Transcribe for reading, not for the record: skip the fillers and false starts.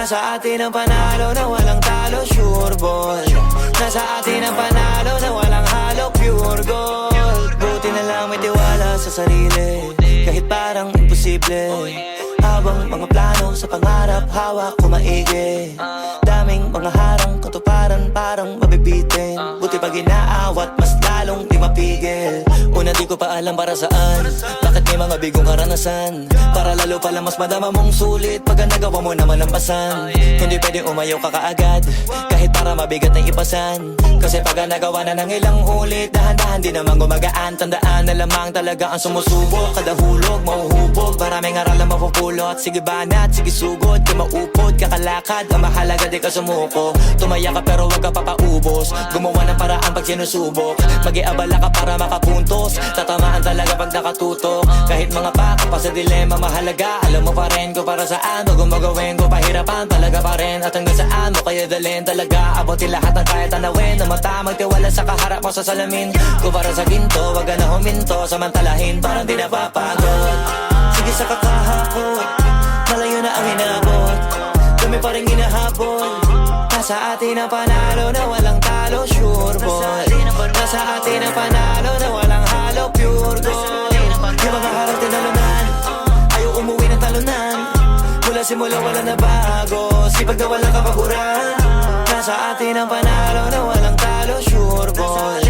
Nasa atin ang panalo na walang talo, sure ball. Nasa atin ang panalo na walang halo, pure gold. Buti na lang may tiwala sa sarili, kahit parang imposible. Habang mga plano sa pangarap, hawak ko maigi. Daming mga harang, katuparan parang mabibitin. Buti pag inaawat, mas lalong di mapigil. Una di ko pa alam para saan, bakit may mga bigong karanasan. Para lalo pala mas madama mong sulit pag nagawa mo naman ang pasan. Hindi pwedeng umayaw ka kaagad, kahit para mabigat na ipasan. Kasi pag nagawa na ng ilang ulit, dahan-dahan di naman gumagaan. Tandaan na lamang talaga ang sumusubok, kada hulog mauhubog, maraming aral ang mapupulot. Sige banat, sige sugod, di maupod, kakalakad, ang mahalaga di ka sumuko. Tumaya ka pero wag ka papaubos, gumawa ng paraan pag sinusubok. Mag-iabala ka para makapuntos, tatamaan talaga pag nakatutok. Kahit mga baka pa sa dilema mahalaga, alam mo pa rin kung para saan mo gumagawin ko. Pahirapan talaga pa rin at hanggang saan mo kaya dalhin talaga. Abutin lahat ng kaya tanawin, ng mata magtiwala sa kaharap mo sa salamin. Kung para sa ginto, wag ka na huminto, samantalahin parang di napapagod. Sige sa kakahakot, malayo na ang inabot, kami pa rin hinahabol. Nasa atin ang panalo na walang talo, sure ball. Nasa atin ang panalo na walang halo, pure gold. Di mga harap tinalunan, ayaw umuwi ng talunan. Mula simula wala na bago, sipag na walang kapaguran. Nasa atin ang panalo na walang talo, sure ball.